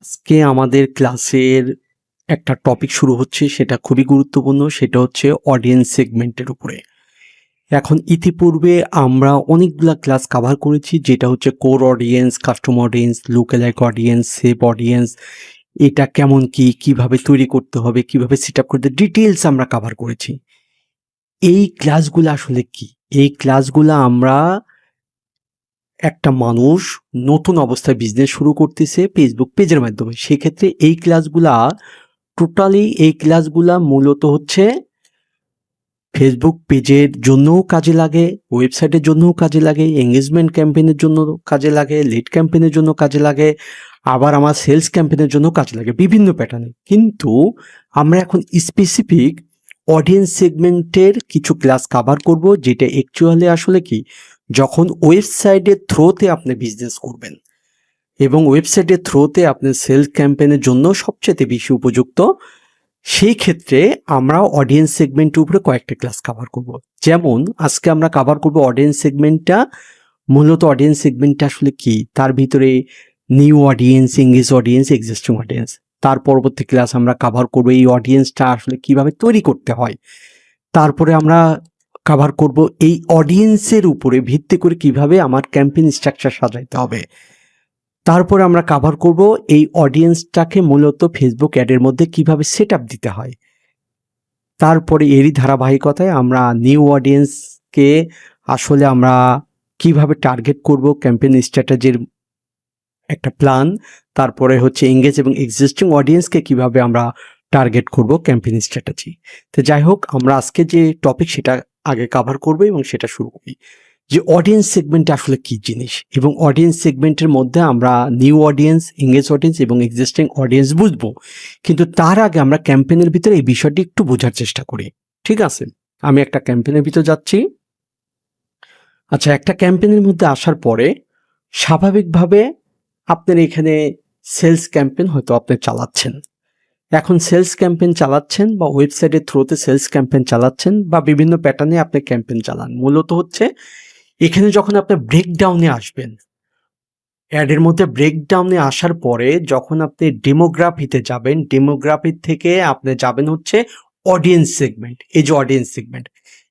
আজকে আমাদের ক্লাসের একটা টপিক শুরু হচ্ছে, সেটা খুবই গুরুত্বপূর্ণ। সেটা হচ্ছে অডিয়েন্স সেগমেন্টের উপরে। এখন ইতিপূর্বে আমরা অনেকগুলা ক্লাস কাভার করেছি, যেটা হচ্ছে core audience, custom audience, lookalike audience, save audience, এটা কেমন কি, কিভাবে তৈরি করতে হবে, কিভাবে সেট আপ করতে, ডিটেলস আমরা কাভার করেছি। এই ক্লাসগুলো আসলে কি? এই ক্লাসগুলো আমরা একটা মানুষ নতুন অবস্থায় বিজনেস শুরু করতেছে ফেসবুক পেজের মাধ্যমে, সেক্ষেত্রে এই ক্লাসগুলা মূলত হচ্ছে ফেসবুক পেজের জন্যও কাজে লাগে, ওয়েবসাইটের জন্যও কাজে লাগে, এঙ্গেজমেন্ট ক্যাম্পেইনের জন্য কাজে লাগে, লিড ক্যাম্পেইনের জন্য কাজে লাগে, আবার আমার সেলস ক্যাম্পেইনের জন্য কাজে লাগে বিভিন্ন প্যাটার্নে। কিন্তু আমরা এখন স্পেসিফিক অডিয়েন্স সেগমেন্টের কিছু ক্লাস কভার করব, যেটা অ্যাকচুয়ালি আসলে কি, যখন ওয়েবসাইটের থ্রুতে আপনি বিজনেস করবেন এবং ওয়েবসাইটের থ্রুতে আপনি সেলস ক্যাম্পেইনের জন্য সবচেয়ে বেশি উপযুক্ত, সেই ক্ষেত্রে আমরা অডিয়েন্স সেগমেন্টের উপরে কয়েকটা ক্লাস কভার করব। যেমন আজকে আমরা কভার করব অডিয়েন্স সেগমেন্টটা। মূলত অডিয়েন্স সেগমেন্টটা আসলে কি, তার ভিতরে new audience, engage audience, existing audience. তার পরবর্তী ক্লাস আমরা কভার করব এই অডিয়েন্সটা আসলে কিভাবে তৈরি করতে হয়। তারপরে আমরা কভার করব এই অডিয়েন্সের উপরে ভিত্তি করে কিভাবে আমার ক্যাম্পেইন স্ট্রাকচার সাজাইতে হবে। তারপরে আমরা কভার করব এই অডিয়েন্সটাকে মূলত ফেসবুক অ্যাডের মধ্যে কিভাবে সেট আপ দিতে হয়। তারপরে এরই ধারাবাহিকতায় আমরা নিউ অডিয়েন্সকে আসলে আমরা কিভাবে টার্গেট করব, ক্যাম্পেইন স্ট্র্যাটেজির একটা প্ল্যান। তারপরে হচ্ছে এঙ্গেজ এবং এক্সিস্টিং অডিয়েন্সকে কিভাবে আমরা টার্গেট করব, ক্যাম্পেইন স্ট্র্যাটেজি। তো যাই হোক, আমরা আজকে যে টপিক সেটা আগে কভার করব এবং সেটা শুরু করি যে অডিয়েন্স সেগমেন্ট আসলে কি জিনিস, এবং অডিয়েন্স সেগমেন্টের মধ্যে আমরা নিউ অডিয়েন্স, এঙ্গেজ অডিয়েন্স এবং এক্সিস্টিং অডিয়েন্স বুঝবো। কিন্তু তার আগে আমরা ক্যাম্পেইনের ভিতরে এই বিষয়টি একটু বোঝার চেষ্টা করি। ঠিক আছে, আমি একটা ক্যাম্পেইনের ভিতরে যাচ্ছি। আচ্ছা, একটা ক্যাম্পেইনের মধ্যে আসার পরে স্বাভাবিকভাবে আপনার এখানে সেলস ক্যাম্পেইন হয়তো আপনি চালাচ্ছেন। এখন সেলস ক্যাম্পেইন চালাচ্ছেন বা ওয়েবসাইটের থ্রুতে সেলস ক্যাম্পেইন চালাচ্ছেন বা বিভিন্ন প্যাটার্নে আপনি ক্যাম্পেইন চালান। মূলত হচ্ছে এখানে যখন আপনি ব্রেকডাউনে আসবেন, অ্যাডের মধ্যে ব্রেকডাউনে আসার পরে যখন আপনি ডেমোগ্রাফিতে যাবেন, ডেমোগ্রাফি থেকে আপনি যাবেন হচ্ছে অডিয়েন্স সেগমেন্ট। এই যে অডিয়েন্স সেগমেন্ট,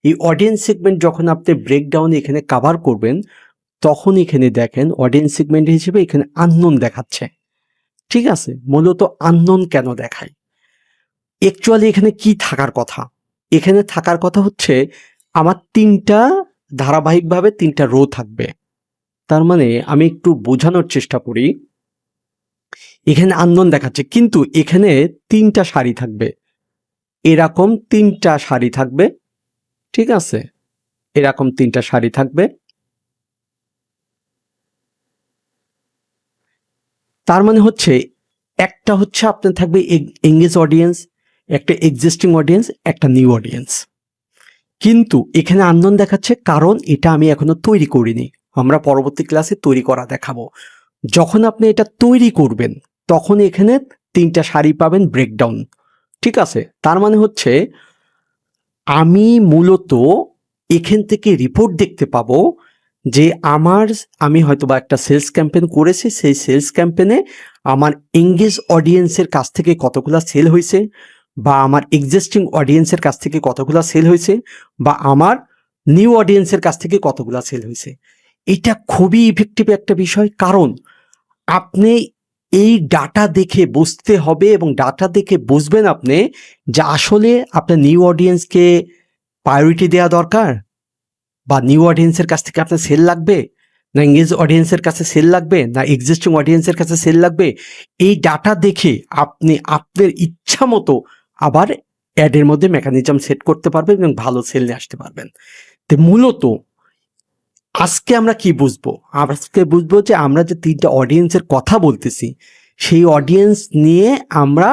এই অডিয়েন্স সেগমেন্ট যখন আপনি ব্রেকডাউনে এখানে কভার করবেন, তখন এখানে দেখেন অডিয়েন্স সেগমেন্ট হিসেবে এখানে আননোন দেখাচ্ছে। ঠিক আছে, মূলত আননোন কেন দেখায়? অ্যাকচুয়ালি এখানে কি থাকার কথা? এখানে থাকার কথা হচ্ছে আমার ধারাবাহিকভাবে তিনটা রো থাকবে। তার মানে আমি একটু বোঝানোর চেষ্টা করি। এখানে আননোন দেখাচ্ছে, কিন্তু এখানে তিনটা সারি থাকবে, এরকম তিনটা সারি থাকবে। ঠিক আছে, এরকম তিনটা সারি থাকবে। তার মানে হচ্ছে একটা হচ্ছে আপনার থাকবে এঙ্গেজ অডিয়েন্স, একটা এক্সিস্টিং অডিয়েন্স, একটা নিউ অডিয়েন্স। কিন্তু এখানে আননোন দেখাচ্ছে কারণ এটা আমি এখনো তৈরি করিনি। আমরা পরবর্তী ক্লাসে তৈরি করা দেখাবো। যখন আপনি এটা তৈরি করবেন, তখন এখানে তিনটা সারি পাবেন ব্রেকডাউন। ঠিক আছে, তার মানে হচ্ছে আমি মূলত এখান থেকে রিপোর্ট দেখতে পাবো যে আমি হয়তো বা একটা সেলস ক্যাম্পেইন করেছি, সেই সেলস ক্যাম্পেইনে আমার এঙ্গেজ অডিয়েন্সের কাছ থেকে কতগুলা সেল হয়েছে, বা আমার এক্সিস্টিং অডিয়েন্সের কাছ থেকে কতগুলা সেল হয়েছে, বা আমার নিউ অডিয়েন্সের কাছ থেকে কতগুলা সেল হয়েছে। এটা খুবই ইফেক্টিভ একটা বিষয়, কারণ আপনি এই ডাটা দেখে বুঝতে হবে, এবং ডাটা দেখে বুঝবেন আপনি যে আসলে আপনার নিউ অডিয়েন্সকে প্রায়োরিটি দেওয়া দরকার, বা নিউ অডিয়েন্সের কাছ থেকে আপনার সেল লাগবে, না এঙ্গেজ অডিয়েন্সের কাছে সেল লাগবে, না এক্সিস্টিং অডিয়েন্সের কাছে সেল লাগবে। এই ডাটা দেখে আপনি আপনার ইচ্ছা মতো আবার অ্যাডের মধ্যে মেকানিজম সেট করতে পারবেন এবং ভালো সেল নিয়ে আসতে পারবেন। তো মূলত আজকে আমরা কি বুঝবো? আজকে বুঝবো যে আমরা যে তিনটা অডিয়েন্সের কথা বলতেছি, সেই অডিয়েন্স নিয়ে আমরা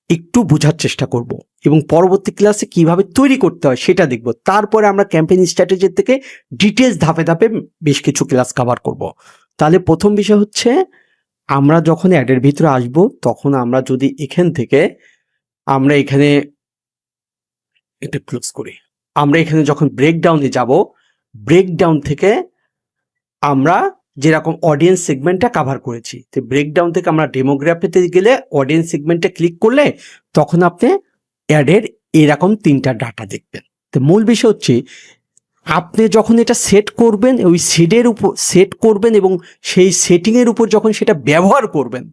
একটু বোঝার চেষ্টা করব, এবং পরবর্তী ক্লাসে কিভাবে তৈরি করতে হয় সেটা দেখব। তারপরে আমরা ক্যাম্পেইন স্ট্র্যাটেজি থেকে ডিটেলস ধাপে ধাপে বেশ কিছু ক্লাস কভার করব। তাহলে প্রথম বিষয় হচ্ছে, আমরা যখন অ্যাডের ভিতরে আসব, তখন আমরা যদি এখান থেকে আমরা এখানে এটা ক্লোজ করি, আমরা এখানে যখন ব্রেকডাউনে যাব, ব্রেকডাউন থেকে আমরা যেরকম অডিয়েন্স সেগমেন্টটা কাভার করেছি। তো ব্রেকডাউন থেকে আমরা ডেমোগ্রাফিতে গেলে অডিয়েন্স সেগমেন্টে ক্লিক করলে তখন আপনি অ্যাডের এরকম 3টা ডাটা দেখবেন। তো মূল বিষয় হচ্ছে আপনি যখন এটা সেট করবেন, ওই সেটের উপর সেট করবেন এবং সেই সেটিংয়ের উপর যখন সেটা ব্যবহার করবেন,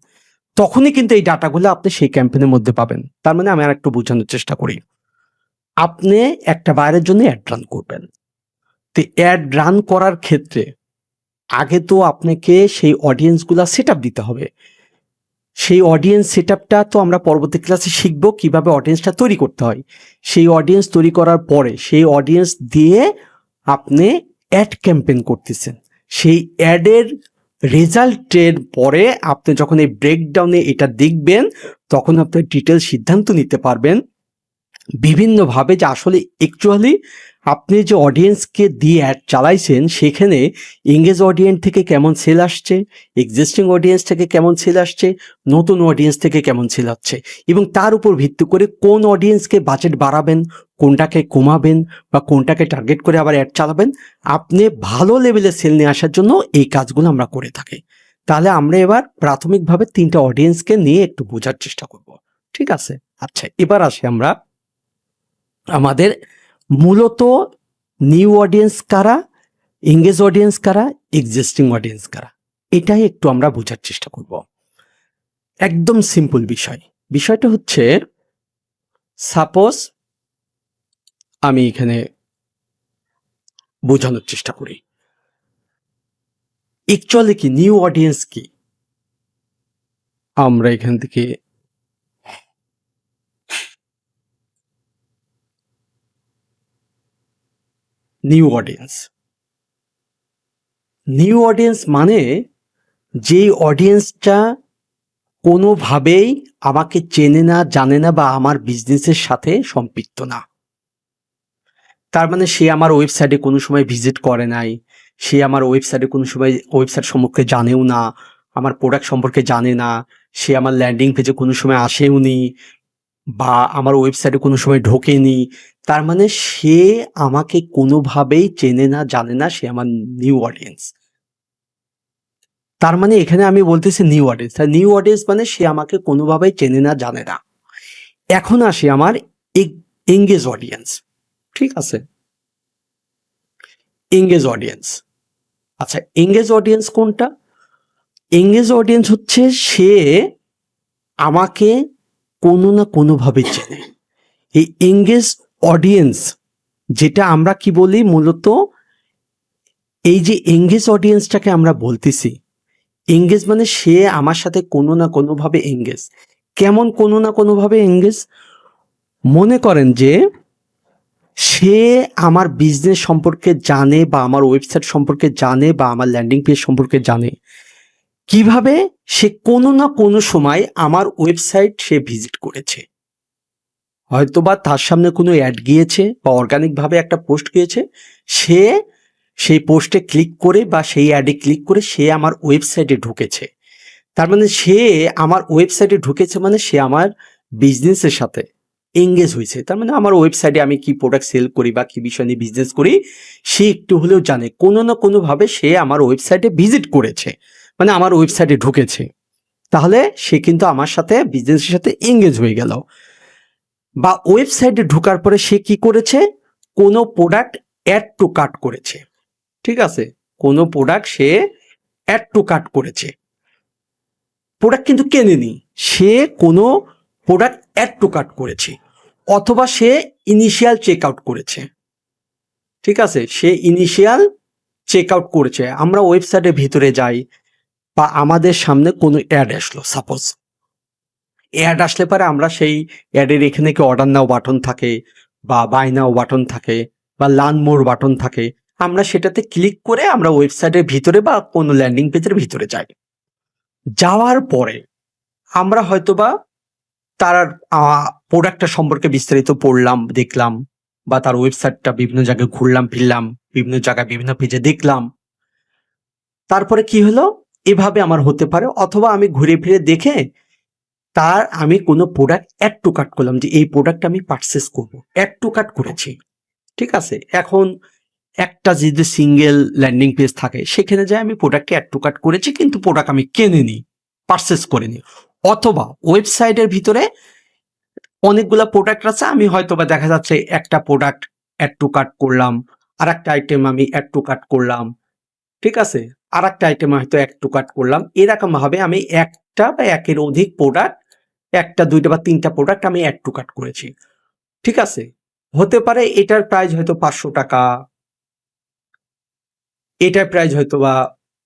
তখনই কিন্তু এই ডাটাগুলো আপনি সেই ক্যাম্পেইনের মধ্যে পাবেন। তার মানে আমি আরেকটু বোঝানোর চেষ্টা করি। আপনি একটা বায়ারের জন্য অ্যাড রান করবেন। তো অ্যাড রান করার ক্ষেত্রে আগে তো আপনাকে সেই অডিয়েন্সগুলা সেটআপ দিতে হবে। সেই অডিয়েন্স সেটআপটা তো আমরা পরবর্তী ক্লাসে শিখব কিভাবে অডিয়েন্সটা তৈরি করতে হয়। সেই অডিয়েন্স তৈরি করার পরে সেই অডিয়েন্স দিয়ে আপনি অ্যাড ক্যাম্পেইন করতেছেন। সেই অ্যাডের রেজাল্টের পরে আপনি যখন এই ব্রেকডাউনে এটা দেখবেন, তখন আপনি ডিটেইল সিদ্ধান্ত নিতে পারবেন বিভিন্নভাবে যে আসলে অ্যাকচুয়ালি আপনি যে অডিয়েন্সকে দিয়ে অ্যাড চালাইছেন সেখানে এঙ্গেজ অডিয়েন্স থেকে কেমন সেল আসছে, এক্সিস্টিং অডিয়েন্স থেকে কেমন সেল আসছে, নতুন অডিয়েন্স থেকে কেমন সেল হচ্ছে, এবং তার উপর ভিত্তি করে কোন অডিয়েন্সকে বাজেট বাড়াবেন, কোনটাকে কমাবেন বা কোনটাকে টার্গেট করে আবার অ্যাড চালাবেন। আপনি ভালো লেভেলে সেল নিয়ে আসার জন্য এই কাজগুলো আমরা করে থাকি। তাহলে আমরা এবার প্রাথমিকভাবে 3টা অডিয়েন্সকে নিয়ে একটু বোঝার চেষ্টা করব। ঠিক আছে? আচ্ছা, এবার আসি আমরা আমাদের মূলত নিউ অডিয়েন্স কারা, এঙ্গেজ অডিয়েন্স কারা, এক্সিস্টিং অডিয়েন্স কারা, এটাই একটু আমরা বোঝার চেষ্টা করব। একদম সিম্পল বিষয়। বিষয়টা হচ্ছে সাপোজ আমি এখানে বোঝানোর চেষ্টা করি। অ্যাকচুয়ালি কি নিউ অডিয়েন্স কি? আমরা এখান থেকে নিউ অডিয়েন্স, নিউ অডিয়েন্স মানে যেই অডিয়েন্সটা কোনোভাবেই আমাকে চেনে না, জানে না বা আমার বিজনেসের সাথে সম্পৃক্ত না। তার মানে সে আমার ওয়েবসাইটে কোনো সময় ভিজিট করে নাই, সে আমার ওয়েবসাইটে কোনো সময় ওয়েবসাইট সম্পর্কে জানেও না, আমার প্রোডাক্ট সম্পর্কে জানে না, সে আমার ল্যান্ডিং পেজে কোনো সময় আসেও নি বা আমার ওয়েবসাইটে কোনো সময় ঢোকেনি। তার মানে সে আমাকে কোনোভাবেই চেনে না, জানে না, সে আমার নিউ অডিয়েন্স। তার মানে এখানে আমি বলতেছি নিউ অডিয়েন্স। তাই নিউ অডিয়েন্স মানে সে আমাকে কোনোভাবেই চেনে না, জানে না। এখন আসি আমার এঙ্গেজ অডিয়েন্স। ঠিক আছে? Engage audience. আচ্ছা, এঙ্গেজ অডিয়েন্স কোনটা? এঙ্গেজ অডিয়েন্স হচ্ছে সে আমাকে কোনো না কোনোভাবে চেনে। এই এঙ্গেজ অডিয়েন্স যেটা আমরা কি বলি মূলত, এই যে এঙ্গেজ অডিয়েন্সটাকে আমরা বলতেছি, এঙ্গেজ মানে সে আমার সাথে কোনো না কোনোভাবে এঙ্গেজ। কেমন কোনো না কোনোভাবে এঙ্গেজ? মনে করেন যে সে আমার বিজনেস সম্পর্কে জানে বা আমার ওয়েবসাইট সম্পর্কে জানে বা আমার ল্যান্ডিং পেজ সম্পর্কে জানে। কিভাবে? সে কোনো না কোনো সময় আমার ওয়েবসাইট সে ভিজিট করেছে, হয়তোবা তার সামনে কোনো অ্যাড গিয়েছে বা অর্গানিকভাবে একটা পোস্ট গিয়েছে, সে সেই পোস্টে ক্লিক করে বা সেই অ্যাডে ক্লিক করে সে আমার ওয়েবসাইটে ঢুকেছে। তার মানে সে আমার ওয়েবসাইটে ঢুকেছে মানে সে আমার বিজনেসের সাথে এঙ্গেজ হয়েছে। তার মানে আমার ওয়েবসাইটে আমি কি প্রোডাক্ট সেল করি বা কি বিষয় নিয়ে বিজনেস করি সে একটু হলেও জানে, কোনো না কোনোভাবে সে আমার ওয়েবসাইটে ভিজিট করেছে, মানে আমার ওয়েবসাইটে ঢুকেছে। তাহলে সে কিন্তু আমার সাথে বিজনেসের সাথে এঙ্গেজ হয়ে গেল। বা ওয়েবসাইটে ঢোকার পরে সে কি করেছে? কোনো প্রোডাক্ট অ্যাড টু কার্ট করেছে। ঠিক আছে? কোনো প্রোডাক্ট সে অ্যাড টু কার্ট করেছে, প্রোডাক্ট কিন্তু কেনেনি, সে কোনো প্রোডাক্ট অ্যাড টু কার্ট করেছে, অথবা সে ইনিশিয়াল চেক আউট করেছে। ঠিক আছে? সে ইনিশিয়াল চেক আউট করেছে। আমরা ওয়েবসাইটের ভিতরে যাই বা আমাদের সামনে কোনো অ্যাড আসলো, সাপোজ অ্যাড আসলে পরে আমরা সেই অ্যাডের এখানে কি অর্ডার নাও বাটন থাকে বা বাই নাও বাটন থাকে বা লার্ন মোর বাটন থাকে, আমরা সেটাতে ক্লিক করে আমরা ওয়েবসাইটের ভিতরে বা কোনো ল্যান্ডিং পেজের ভিতরে যাই। যাওয়ার পরে আমরা হয়তোবা তার প্রোডাক্টটা সম্পর্কে বিস্তারিত পড়লাম, দেখলাম, বা তার ওয়েবসাইটটা বিভিন্ন জায়গায় ঘুরলাম ফিরলাম, বিভিন্ন জায়গায় বিভিন্ন পেজে দেখলাম। তারপরে কি হলো? এভাবে আমার হতে পারে, অথবা আমি ঘুরে ফিরে দেখে তার আমি কোনো প্রোডাক্ট অ্যাড টু কার্ট করলাম যে এই প্রোডাক্ট আমি পারচেস করব, অ্যাড টু কার্ট করেছি। ঠিক আছে? এখন একটা যদি সিঙ্গেল ল্যান্ডিং পেজ থাকে সেখানে যায় আমি প্রোডাক্টকে অ্যাড টু কার্ট করেছি কিন্তু প্রোডাক্ট আমি কিনিনি, পারচেস করিনি। অথবা ওয়েবসাইটের ভিতরে অনেকগুলা প্রোডাক্ট আছে, আমি হয়তো বা দেখা যাচ্ছে একটা প্রোডাক্ট অ্যাড টু কার্ট করলাম, আর একটা আইটেম আমি অ্যাড টু কার্ট করলাম, ঠিক আছে, আর একটা আইটেম হয়তো অ্যাড টু কার্ট করলাম। এরকম ভাবে আমি একটা বা একের অধিক প্রোডাক্ট, একটা দুইটা বা তিনটা প্রোডাক্ট আমি অ্যাড টু কার্ট করেছি, ঠিক আছে। হতে পারে এটার প্রাইস হয়তো 500 টাকা, এটার প্রাইস হয়তো বা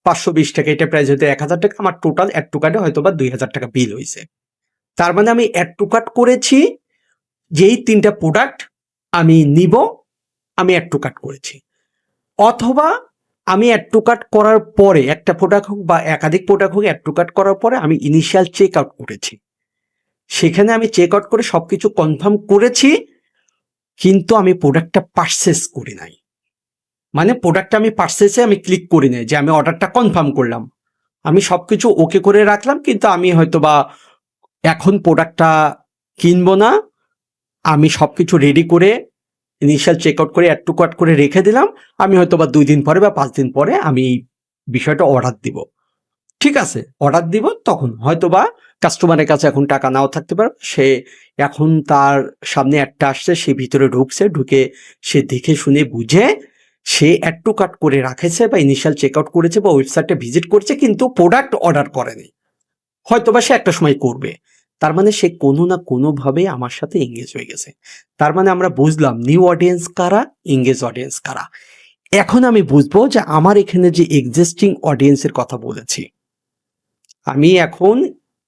520 টাকা, এটার প্রাইস হয়তো 1000 টাকা, আমার টোটাল অ্যাড টু কার্টে হয়তো বা 2000 টাকা বিল হয়েছে। তার মানে আমি অ্যাড টু কার্ট করেছি যেই তিনটা প্রোডাক্ট আমি নিব, আমি অ্যাড টু কার্ট করেছি। অথবা আমি অ্যাড টু কার্ট করার পরে একটা প্রোডাক্ট হোক বা একাধিক প্রোডাক্ট হোক, অ্যাড টু কার্ট করার পরে আমি ইনিশিয়াল চেক আউট করেছি। সেখানে আমি চেক আউট করে সবকিছু কনফার্ম করেছি, কিন্তু আমি প্রোডাক্টটা পারচেস করি নাই। মানে প্রোডাক্টটা আমি পারচেসে আমি ক্লিক করি নাই, যে আমি অর্ডারটা কনফার্ম করলাম, আমি সবকিছু ওকে করে রাখলাম, কিন্তু আমি হয়তো বা এখন প্রোডাক্টটা কিনবো না, আমি সবকিছু রেডি করে ইনিশিয়াল চেক আউট করে অ্যাড টু কার্ট করে রেখে দিলাম। আমি হয়তো বা 2 দিন পরে বা 5 দিন পরে আমি বিষয়টা অর্ডার দিব, ঠিক আছে, অর্ডার দিব। তখন হয়তো বা কাস্টমারের কাছে এখন টাকা নাও থাকতে পারে, সে এখন তার সামনে একটা আসছে, সে ভিতরে ঢুকছে, ঢুকে সে দেখে শুনে বুঝে সে অ্যাড টু কার্ট করে রাখেছে বা ইনিশিয়াল চেক আউট করেছে বা ওয়েবসাইটে ভিজিট করেছে, কিন্তু প্রোডাক্ট অর্ডার করেনি। হয়তো বা সে একটা সময় করবে। তার মানে সে কোনো না কোনোভাবে আমার সাথে এঙ্গেজ হয়ে গেছে। তার মানে আমরা বুঝলাম নিউ অডিয়েন্স কারা, এঙ্গেজ অডিয়েন্স কারা। এখন আমি বুঝবো যে আমার এখানে যে এক্সিস্টিং অডিয়েন্সের কথা বলেছি, আমি এখন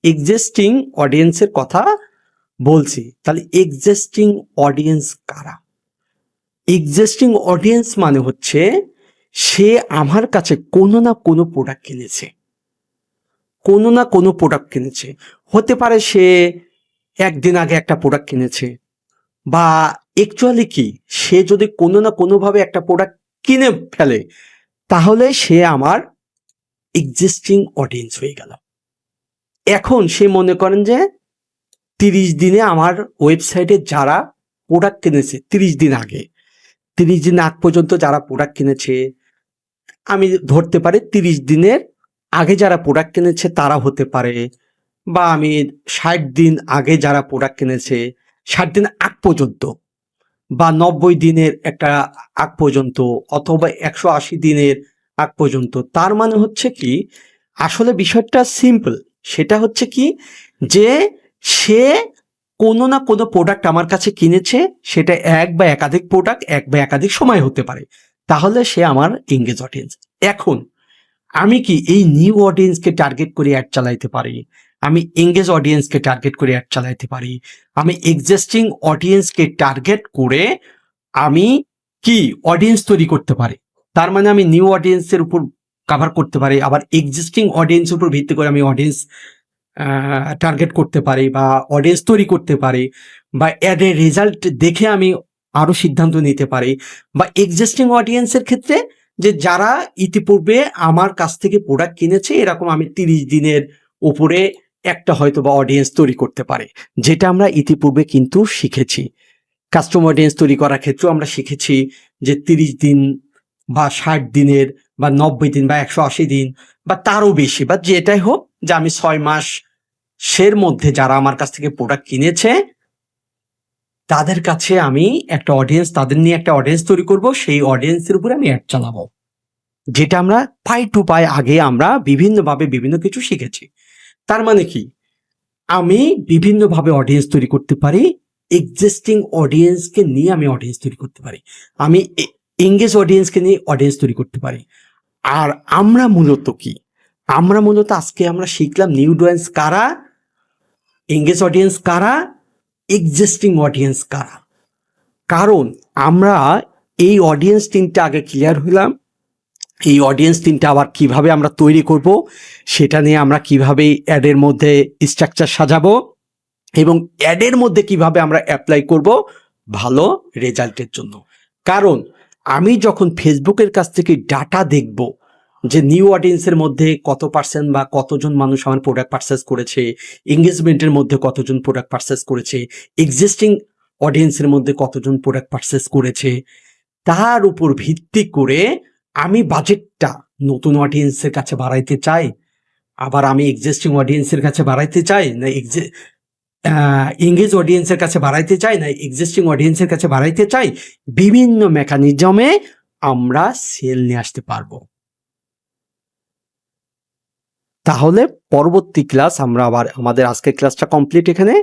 এক্সিস্টিং অডিয়েন্সের কথা বলছি, তাহলে এক্সিস্টিং অডিয়েন্স কারা? এক্সিস্টিং অডিয়েন্স মানে হচ্ছে সে আমার কাছে কোনো না কোনো প্রোডাক্ট কিনেছে, কোনো না কোনো প্রোডাক্ট কিনেছে। হতে পারে সে একদিন আগে একটা প্রোডাক্ট কিনেছে, বা অ্যাকচুয়ালি কি, সে যদি কোনো না কোনোভাবে একটা প্রোডাক্ট কিনে ফেলে, তাহলে সে আমার এক্সিস্টিং অডিয়েন্স হয়ে গেল। এখন সে মনে করেন যে 30 দিনে আমার ওয়েবসাইটে যারা প্রোডাক্ট কিনেছে, 30 দিন আগে, 30 দিন আগ পর্যন্ত যারা প্রোডাক্ট কিনেছে, আমি ধরতে পারি 30 দিনের আগে যারা প্রোডাক্ট কিনেছে তারা হতে পারে, বা আমি 60 দিন আগে যারা প্রোডাক্ট কিনেছে, 60 দিন আগ পর্যন্ত, বা 90 দিনের একটা আগ পর্যন্ত, অথবা 180 দিনের আগ পর্যন্ত। তার মানে হচ্ছে কি, আসলে বিষয়টা সিম্পল। সেটা হচ্ছে কি, যে সে কোনো না কোনো প্রোডাক্ট আমার কাছে কিনেছে, সেটা এক বা একাধিক প্রোডাক্ট, এক বা একাধিক সময় হতে পারে, তাহলে সে আমার এঙ্গেজ অডিয়েন্স। এখন আমি কি এই নিউ অডিয়েন্সকে টার্গেট করে অ্যাড চালাইতে পারি, আমি এঙ্গেজ অডিয়েন্সকে টার্গেট করে অ্যাড চালাইতে পারি, আমি এক্সিস্টিং অডিয়েন্সকে টার্গেট করে আমি কি অডিয়েন্স তৈরি করতে পারি। তার মানে আমি নিউ অডিয়েন্সের উপর কভার করতে পারি, আবার এক্সিস্টিং অডিয়েন্সের উপর ভিত্তি করে আমি অডিয়েন্স টার্গেট করতে পারি বা অডিয়েন্স তৈরি করতে পারি, বা অ্যাডের রেজাল্ট দেখে আমি আরো সিদ্ধান্ত নিতে পারি। বা এক্সিস্টিং অডিয়েন্সের ক্ষেত্রে, যে যারা ইতিপূর্বে আমার কাছ থেকে প্রোডাক্ট কিনেছে, এরকম আমি 30 দিনের উপরে একটা হয়তো বা অডিয়েন্স তৈরি করতে পারি, যেটা আমরা ইতিপূর্বে কিন্তু শিখেছি। কাস্টম অডিয়েন্স তৈরি করার ক্ষেত্রেও আমরা শিখেছি যে 30 দিন বা 60 দিনের বা 90 দিন বা 180 দিন বা তারও বেশি, বা যেটাই হোক, যে আমি 6 মাসের মধ্যে যারা আমার কাছ থেকে প্রোডাক্ট কিনেছে তাদের কাছে আমি একটা অডিয়েন্স, তাদের নিয়ে একটা অডিয়েন্স তৈরি করব, সেই অডিয়েন্সের উপরে আমি অ্যাড চালাবো, যেটা আমরা পাই টু পাই আগে আমরা বিভিন্নভাবে বিভিন্ন কিছু শিখেছি। তার মানে কি, আমি বিভিন্নভাবে অডিয়েন্স তৈরি করতে পারি, এক্সিস্টিং অডিয়েন্সকে নিয়ে আমি অডিয়েন্স তৈরি করতে পারি, আমি এঙ্গেজ অডিয়েন্সকে নিয়ে অডিয়েন্স তৈরি করতে পারি। আর আমরা মূলত কি, আমরা মূলত আজকে আমরা শিখলাম নিউ অডিয়েন্স কারা, এঙ্গেজ অডিয়েন্স কারা, এক্সিস্টিং অডিয়েন্স কারা। কারণ আমরা এই অডিয়েন্স টিমটা আগে ক্লিয়ার হলাম, এই অডিয়েন্স টিমটা আবার কিভাবে আমরা তৈরি করব, সেটা নিয়ে আমরা কিভাবে অ্যাডের মধ্যে স্ট্রাকচার সাজাবো, এবং অ্যাডের মধ্যে কিভাবে আমরা অ্যাপ্লাই করব ভালো রেজাল্টের জন্য। কারণ আমি যখন ফেসবুকের কাছ থেকে ডাটা দেখব যে নিউ অডিয়েন্সের মধ্যে কত পার্সেন্ট বা কতজন মানুষ আমার প্রোডাক্ট পারচেস করেছে, এঙ্গেজমেন্টের মধ্যে কতজন প্রোডাক্ট পারচেস করেছে, এক্সিস্টিং অডিয়েন্সের মধ্যে কতজন প্রোডাক্ট পারচেস করেছে, তার উপর ভিত্তি করে আমি বাজেটটা নতুন অডিয়েন্সের কাছে বাড়াইতে চাই, আবার আমি এক্সিস্টিং অডিয়েন্সের কাছে বাড়াইতে চাই, না এঙ্গেজ অডিয়েন্সের কাছে বাড়াইতে চাই, না এক্সিস্টিং অডিয়েন্সের কাছে বাড়াইতে চাই। বিভিন্ন মেকানিজমে আমরা সেল নিয়ে আসতে পারবো। তাহলে পরবর্তী ক্লাস আমরা আবার আমাদের আজকের ক্লাসটা কমপ্লিট এখানে।